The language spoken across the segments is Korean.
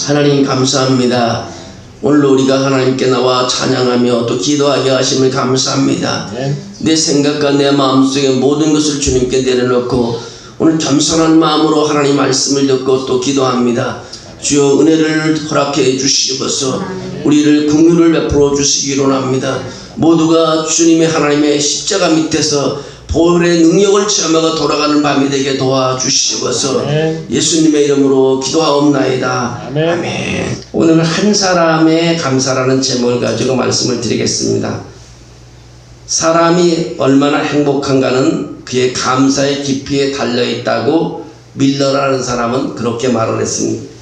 하나님 감사합니다. 오늘 우리가 하나님께 나와 찬양하며 또 기도하게 하심을 감사합니다. 내 생각과 내 마음속에 모든 것을 주님께 내려놓고 오늘 겸손한 마음으로 하나님 말씀을 듣고 또 기도합니다. 주여 은혜를 허락해 주시옵소서. 우리를 긍휼을 베풀어 주시기로 합니다. 모두가 주님의 하나님의 십자가 밑에서 보혈의 능력을 체험하고 돌아가는 밤이 되게 도와주시옵소서. 예수님의 이름으로 기도하옵나이다. 아멘. 오늘 한 사람의 감사라는 제목을 가지고 말씀을 드리겠습니다. 사람이 얼마나 행복한가는 그의 감사의 깊이에 달려있다고 밀러라는 사람은 그렇게 말을 했습니다.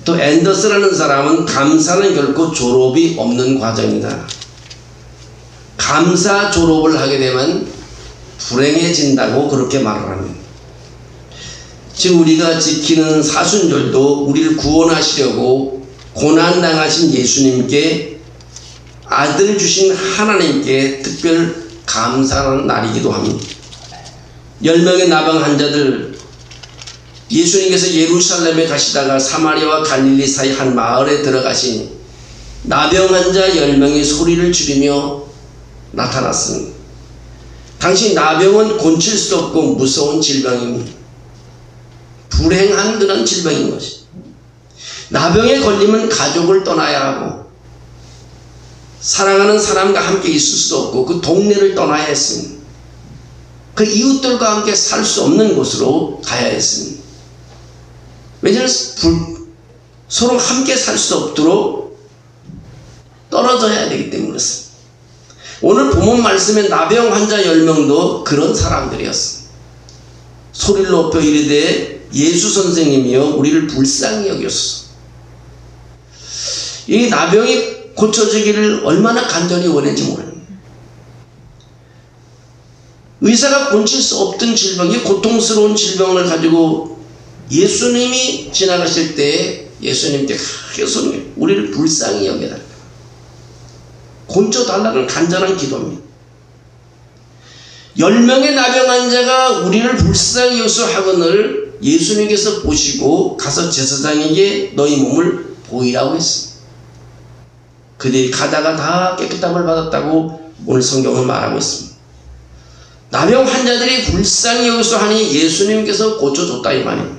또 앤더스라는 사람은 감사는 결코 졸업이 없는 과정이다. 감사 졸업을 하게 되면 불행해진다고 그렇게 말을 합니다. 지금 우리가 지키는 사순절도 우리를 구원하시려고 고난당하신 예수님께 아들 주신 하나님께 특별 감사하는 날이기도 합니다. 10명의 나병 환자들, 예수님께서 예루살렘에 가시다가 사마리아와 갈릴리 사이 한 마을에 들어가시니 나병 환자 10명이 소리를 지르며 나타났습니다. 당시 나병은 고칠 수 없고 무서운 질병입니다. 불행한 그런 질병인 것이. 나병에 걸리면 가족을 떠나야 하고 사랑하는 사람과 함께 있을 수도 없고 그 동네를 떠나야 했습니다. 그 이웃들과 함께 살 수 없는 곳으로 가야 했습니다. 왜냐하면 서로 함께 살 수 없도록 떨어져야 되기 때문에 그렇습니다. 오늘 본문 말씀에 나병 환자 10명도 그런 사람들이었어. 소리를 높여 이르되 예수 선생님이여 우리를 불쌍히 여겼어. 이 나병이 고쳐지기를 얼마나 간절히 원했는지 모릅니다. 의사가 고칠 수 없던 질병이 고통스러운 질병을 가지고 예수님이 지나가실 때 예수님께 크게 소리 우리를 불쌍히 여겨달라. 고쳐달라는 간절한 기도입니다. 10명의 나병 환자가 우리를 불쌍히 여기서 하거늘 예수님께서 보시고 가서 제사장에게 너희 몸을 보이라고 했습니다. 그들이 가다가 다 깨끗함을 받았다고 오늘 성경은 말하고 있습니다. 나병 환자들이 불쌍히 여기서 하니 예수님께서 고쳐줬다 이 말입니다.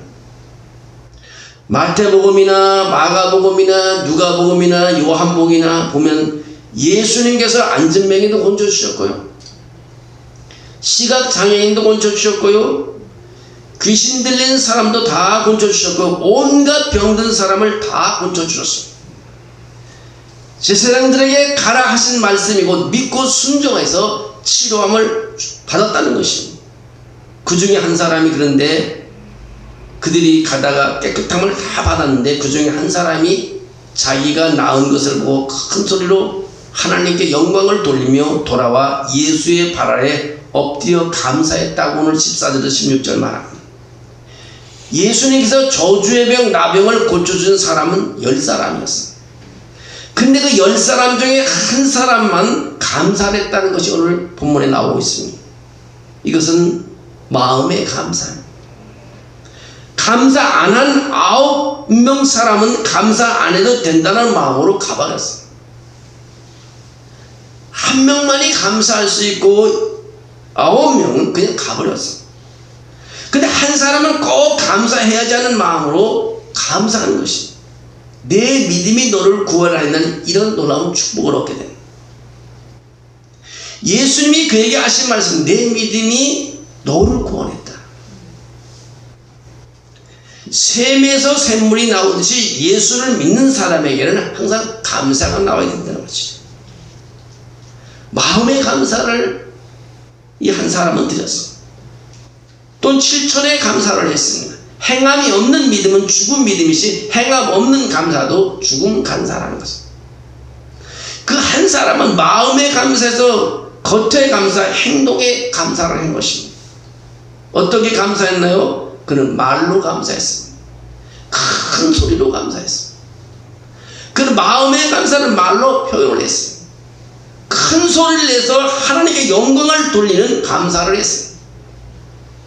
마태복음이나 마가복음이나 누가복음이나 요한복음이나 보면 예수님께서 안진뱅이도 고쳐주셨고요, 시각장애인도 고쳐주셨고요, 귀신 들린 사람도 다 고쳐주셨고 온갖 병든 사람을 다 고쳐주셨습니다. 제사장들에게 가라 하신 말씀이 곧 믿고 순종해서 치료함을 받았다는 것입니다. 그 중에 한 사람이 그런데 그들이 가다가 깨끗함을 다 받았는데 그 중에 한 사람이 자기가 나은 것을 보고 큰 소리로 하나님께 영광을 돌리며 돌아와 예수의 발 아래 엎드려 감사했다고 오늘 14절 16절 말합니다. 예수님께서 저주의 병 나병을 고쳐준 사람은 10사람이었어요. 근데 그 10사람 중에 한 사람만 감사를 했다는 것이 오늘 본문에 나오고 있습니다. 이것은 마음의 감사입니다. 감사 안 한 9명 사람은 감사 안 해도 된다는 마음으로 가버렸어요. 한 명만이 감사할 수 있고 9명은 그냥 가버렸어. 근데 한 사람은 꼭 감사해야지 하는 마음으로 감사하는 것이 내 믿음이 너를 구원하는 이런 놀라운 축복을 얻게 됩니다. 예수님이 그에게 하신 말씀, 내 믿음이 너를 구원했다. 샘에서 샘물이 나오듯이 예수를 믿는 사람에게는 항상 감사가 나와야 된다는 거지. 마음의 감사를 이 한 사람은 드렸어. 또 7천의 감사를 했습니다. 행함이 없는 믿음은 죽은 믿음이시 행함 없는 감사도 죽은 감사라는 것입니다. 그 한 사람은 마음의 감사에서 겉의 감사, 행동의 감사를 한 것입니다. 어떻게 감사했나요? 그는 말로 감사했습니다. 큰 소리로 감사했습니다. 그는 마음의 감사는 말로 표현을 했습니다. 큰 소리를 내서 하나님께 영광을 돌리는 감사를 했습니다.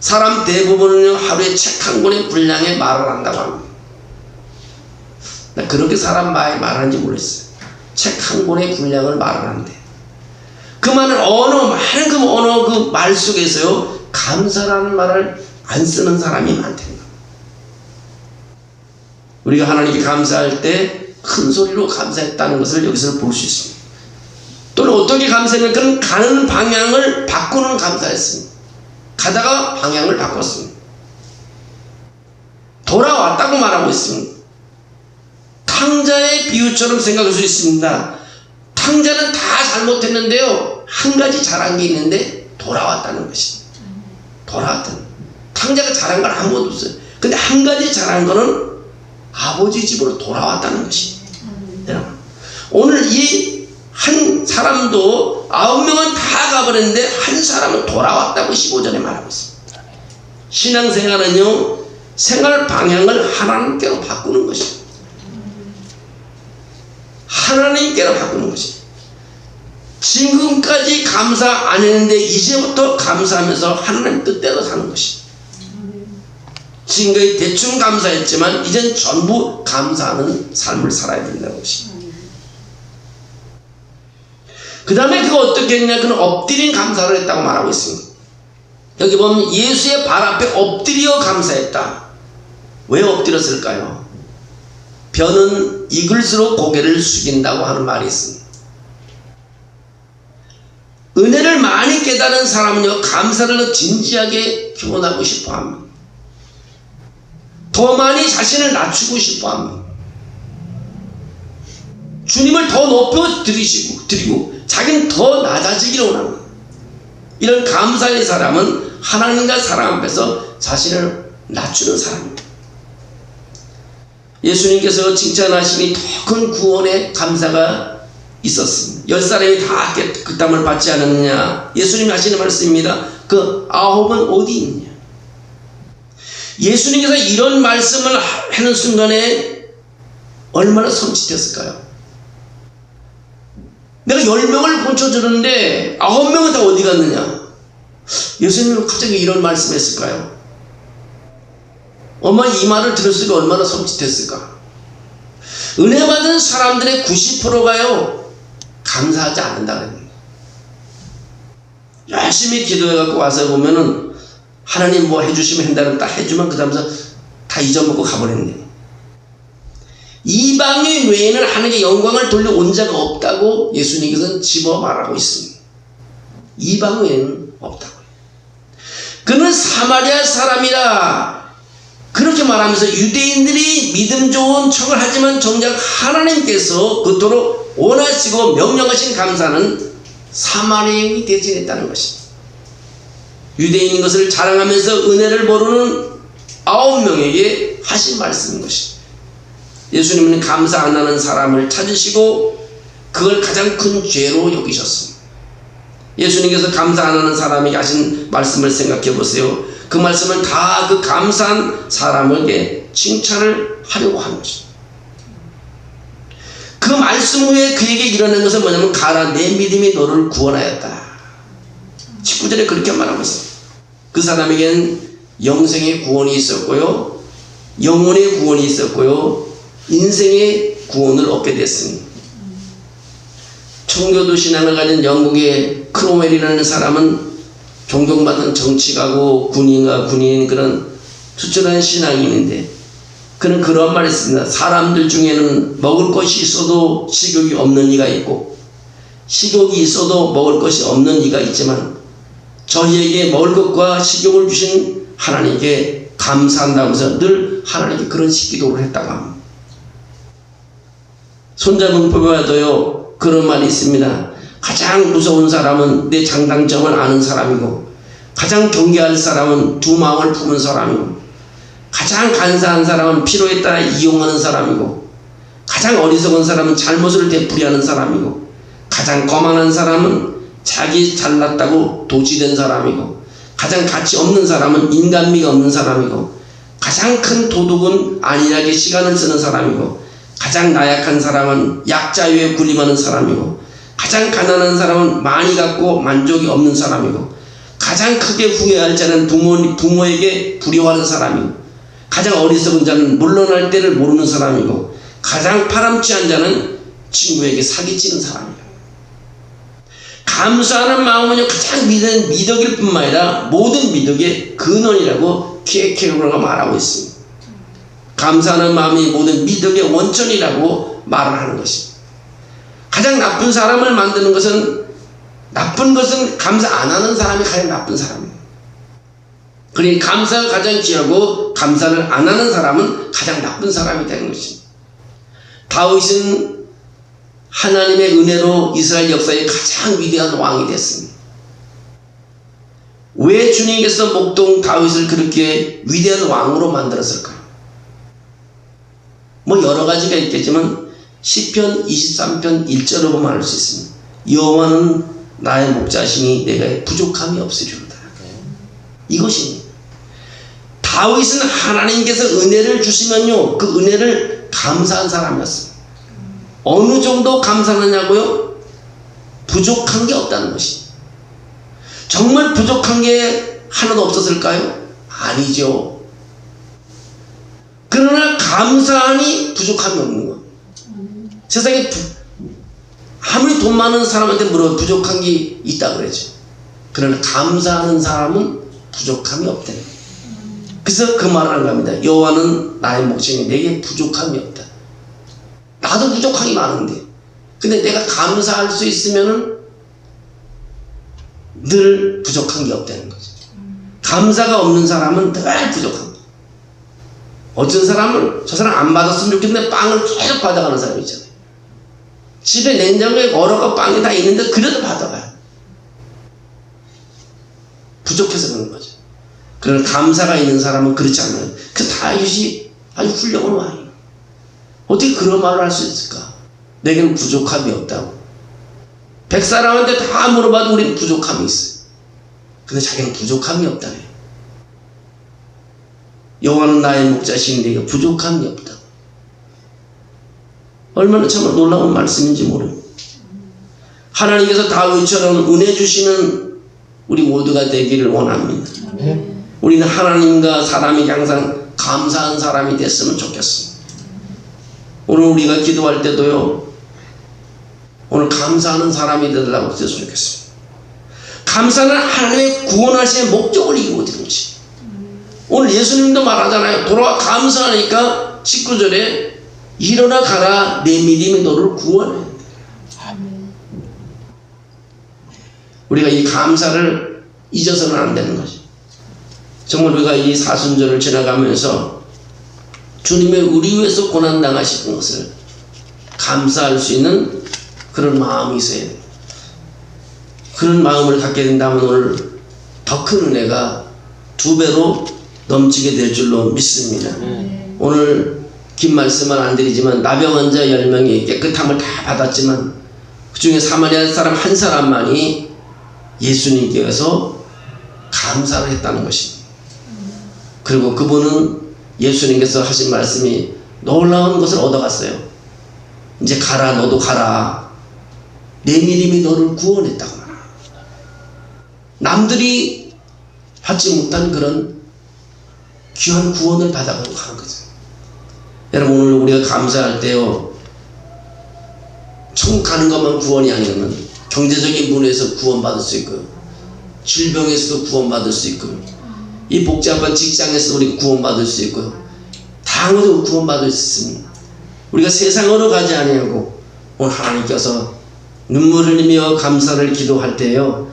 사람 대부분은 하루에 책 한 권의 분량의 말을 한다고 합니다. 나 그렇게 사람 말하는지 몰랐어요. 책 한 권의 분량을 말하는데 그 많은 언어, 많은 그 언어 그 말 속에서요, 감사라는 말을 안 쓰는 사람이 많다는 겁니다. 우리가 하나님께 감사할 때 큰 소리로 감사했다는 것을 여기서 볼 수 있습니다. 또는 어떻게 감사했냐면 그는 가는 방향을 바꾸는 감사했습니다. 가다가 방향을 바꿨습니다. 돌아왔다고 말하고 있습니다. 탕자의 비유처럼 생각할 수 있습니다. 탕자는 다 잘못했는데요, 한 가지 잘한 게 있는데 돌아왔다는 것입니다. 돌아왔다는. 탕자가 잘한 건 아무것도 없어요. 근데 한 가지 잘한 거는 아버지 집으로 돌아왔다는 것입니다. 여러분, 오늘 이 한 사람도 9명은 다 가버렸는데 한 사람은 돌아왔다고 15절에 말하고 있습니다. 신앙생활은요, 생활 방향을 하나님께로 바꾸는 것입니다. 하나님께로 바꾸는 것입니다. 지금까지 감사 안 했는데 이제부터 감사하면서 하나님 뜻대로 사는 것입니다. 지금까지 대충 감사했지만 이젠 전부 감사하는 삶을 살아야 된다는 것입니다. 그 다음에 그가 어떻게 했냐, 그는 엎드린 감사를 했다고 말하고 있습니다. 여기 보면 예수의 발 앞에 엎드려 감사했다. 왜 엎드렸을까요? 벼는 익을수록 고개를 숙인다고 하는 말이 있습니다. 은혜를 많이 깨달은 사람은요, 감사를 더 진지하게 표현하고 싶어 합니다. 더 많이 자신을 낮추고 싶어 합니다. 주님을 더 높여 드리고 자기는 더 낮아지기를 원합니다. 이런 감사의 사람은 하나님과 사람 앞에서 자신을 낮추는 사람입니다. 예수님께서 칭찬하시니 더 큰 구원의 감사가 있었습니다. 10사람이 다 그 땀을 받지 않았느냐. 예수님이 하시는 말씀입니다. 그 9은 어디 있느냐. 예수님께서 이런 말씀을 하는 순간에 얼마나 섬찟했을까요? 내가 10명을 고쳐주는데 9명은 다 어디 갔느냐? 예수님은 갑자기 이런 말씀 했을까요? 엄마 이 말을 들었을 때 얼마나 섬찟했을까? 은혜 받은 사람들의 90%가요, 감사하지 않는다 그랬는데, 열심히 기도해갖고 와서 보면은 하나님 뭐 해주시면 한다면 딱 해주면 그 다음서 다 잊어먹고 가버렸네. 이방인 외에는 하나님의 영광을 돌려온 자가 없다고 예수님께서는 집어 말하고 있습니다. 이방 외에는 없다고. 그는 사마리아 사람이라 그렇게 말하면서 유대인들이 믿음 좋은 척을 하지만 정작 하나님께서 그토록 원하시고 명령하신 감사는 사마리아인이 대신했다는 것입니다. 유대인인 것을 자랑하면서 은혜를 모르는 9명에게 하신 말씀인 것입니다. 예수님은 감사 안 하는 사람을 찾으시고 그걸 가장 큰 죄로 여기셨습니다. 예수님께서 감사 안 하는 사람에게 하신 말씀을 생각해 보세요. 그 말씀은 다 그 감사한 사람에게 칭찬을 하려고 하는 것입니다. 그 말씀 후에 그에게 일어난 것은 뭐냐면, 가라, 내 믿음이 너를 구원하였다. 19절에 그렇게 말하고 있습니다. 그 사람에겐 영생의 구원이 있었고요, 영혼의 구원이 있었고요, 인생의 구원을 얻게 됐습니다. 청교도 신앙을 가진 영국의 크로멜이라는 사람은 존경받은 정치가고 군인 그런 투철한 신앙인인데, 그는 그런 말을 했습니다. 사람들 중에는 먹을 것이 있어도 식욕이 없는 이가 있고, 식욕이 있어도 먹을 것이 없는 이가 있지만, 저희에게 먹을 것과 식욕을 주신 하나님께 감사한다고 해서 늘 하나님께 그런 기도를 했다고 합니다. 손자문법에도요 그런 말이 있습니다. 가장 무서운 사람은 내 장단점을 아는 사람이고, 가장 경계할 사람은 두 마음을 품은 사람이고, 가장 간사한 사람은 필요에 따라 이용하는 사람이고, 가장 어리석은 사람은 잘못을 되풀이하는 사람이고, 가장 거만한 사람은 자기 잘났다고 도취된 사람이고, 가장 가치 없는 사람은 인간미가 없는 사람이고, 가장 큰 도둑은 안일하게 시간을 쓰는 사람이고, 가장 나약한 사람은 약자 위에 군림하는 사람이고, 가장 가난한 사람은 많이 갖고 만족이 없는 사람이고, 가장 크게 후회할 자는 부모에게 불효하는 사람이고, 가장 어리석은 자는 물러날 때를 모르는 사람이고, 가장 파람치한 자는 친구에게 사기치는 사람이다. 감사하는 마음은요 가장 미덕일 뿐만 아니라 모든 미덕의 근원이라고 키에케고르가 말하고 있습니다. 감사하는 마음이 모든 미덕의 원천이라고 말을 하는 것입니다. 가장 나쁜 사람을 만드는 것은, 나쁜 것은 감사 안 하는 사람이 가장 나쁜 사람이에요. 그러니 감사가 가장 귀하고 감사를 안 하는 사람은 가장 나쁜 사람이 되는 것입니다. 다윗은 하나님의 은혜로 이스라엘 역사의 가장 위대한 왕이 됐습니다. 왜 주님께서 목동 다윗을 그렇게 위대한 왕으로 만들었을까요? 뭐 여러 가지가 있겠지만 시편 23편 1절로 보면 알 수 있습니다. 여호와는 나의 목자시니 내가 부족함이 없으리로다. 이것입니다. 다윗은 하나님께서 은혜를 주시면요 그 은혜를 감사한 사람이었어요. 어느 정도 감사하냐고요? 부족한 게 없다는 것입니다. 정말 부족한 게 하나도 없었을까요? 아니죠. 그러나 감사하니 부족함이 없는 것. 세상에 아무리 돈 많은 사람한테 물어 부족한 게 있다 그러죠. 그러나 감사하는 사람은 부족함이 없다. 그래서 그 말을 한 겁니다. 여호와는 나의 목자시니 내게 부족함이 없다. 나도 부족함이 많은데, 근데 내가 감사할 수 있으면은 늘 부족한 게 없다는 거죠. 감사가 없는 사람은 늘 부족한 거예요. 어떤 사람은 저 사람 안 받았으면 좋겠는데 빵을 계속 받아가는 사람이 있잖아요. 집에 냉장고에 여러 가 빵이 다 있는데 그래도 받아가요. 부족해서 그런 거죠. 그러나 감사가 있는 사람은 그렇지 않아요. 그 다윗이 아주 훌륭한 왕이에요. 어떻게 그런 말을 할 수 있을까? 내게는 부족함이 없다고. 100사람한테 다 물어봐도 우리는 부족함이 있어요. 근데 자기는 부족함이 없다네. 여호와는 나의 목자시니 내게 부족함이 없다. 얼마나 정말 놀라운 말씀인지 모릅니다. 하나님께서 다윗처럼 은혜 주시는 우리 모두가 되기를 원합니다. 우리는 하나님과 사람이 항상 감사한 사람이 됐으면 좋겠습니다. 오늘 우리가 기도할 때도요, 오늘 감사하는 사람이 되려고 했으면 좋겠습니다. 감사는 하나님의 구원하시는 목적을 이루고 있는 것이. 오늘 예수님도 말하잖아요. 돌아와 감사하니까 19절에 일어나 가라 내 믿음이 너를 구원해. 우리가 이 감사를 잊어서는 안 되는 거죠. 정말 우리가 이 사순절을 지나가면서 주님의 우리 위해서 고난당하신 것을 감사할 수 있는 그런 마음이 있어야 돼요. 그런 마음을 갖게 된다면 오늘 더 큰 은혜가 2배로 넘치게 될 줄로 믿습니다. 오늘 긴 말씀은 안 드리지만 나병 환자 10명이 깨끗함을 다 받았지만 그 중에 사마리아 사람 한 사람만이 예수님께서 감사를 했다는 것입니다. 그리고 그분은 예수님께서 하신 말씀이 놀라운 것을 얻어갔어요. 이제 가라, 너도 가라. 내 믿음이 너를 구원했다고 말합니다. 남들이 받지 못한 그런 귀한 구원을 받아가고 가는 거죠. 여러분, 오늘 우리가 감사할 때요, 천국 가는 것만 구원이 아니면 경제적인 문에서 구원받을 수 있고, 질병에서도 구원받을 수 있고, 이 복잡한 직장에서 우리가 구원받을 수 있고, 다양하게 구원받을 수 있습니다. 우리가 세상으로 가지 아니하고 오늘 하나님께서 눈물 흘리며 감사를 기도할 때요,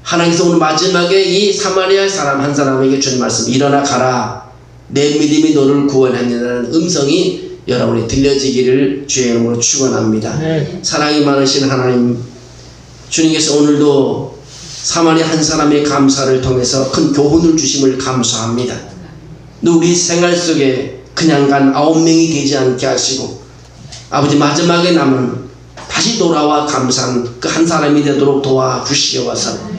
하나님께서 오늘 마지막에 이 사마리아 사람 한 사람에게 주신 말씀, 일어나 가라 내 믿음이 너를 구원했느냐는 음성이 여러분이 들려지기를 주의 이름으로 축원합니다. 사랑이 많으신 하나님, 주님께서 오늘도 사마리아 한 사람의 감사를 통해서 큰 교훈을 주심을 감사합니다. 우리 생활 속에 그냥 간 9명이 되지 않게 하시고, 아버지 마지막에 남은 다시 돌아와 감사한 그 한 사람이 되도록 도와주시옵소서.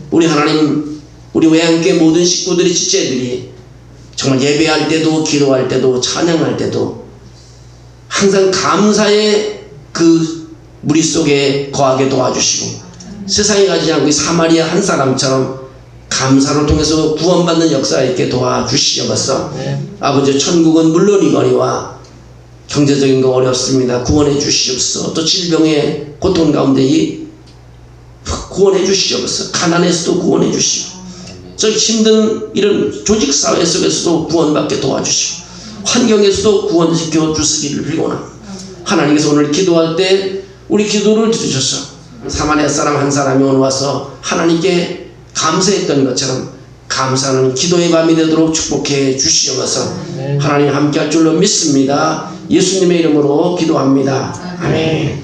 우리 하나님, 우리 외양교회 모든 식구들이, 지체들이 정말 예배할 때도, 기도할 때도, 찬양할 때도 항상 감사의 그 무리 속에 거하게 도와주시고, 세상에 가지 않고 이 사마리아 한 사람처럼 감사를 통해서 구원받는 역사에 있게 도와주시옵소서. 아버지, 천국은 물론이거니와 경제적인 거 어렵습니다. 구원해 주시옵소서. 또 질병의 고통 가운데 구원해 주시옵소서. 가난에서도 구원해 주시고, 저 힘든 이런 조직사회 속에서도 구원받게 도와주시고, 환경에서도 구원시켜 주시기를 빌고나, 하나님께서 오늘 기도할 때 우리 기도를 들으셔서 사마리아 사람 한 사람이 오늘 와서 하나님께 감사했던 것처럼 감사하는 기도의 밤이 되도록 축복해 주시옵소서. 하나님 함께 할 줄로 믿습니다. 예수님의 이름으로 기도합니다. 아멘.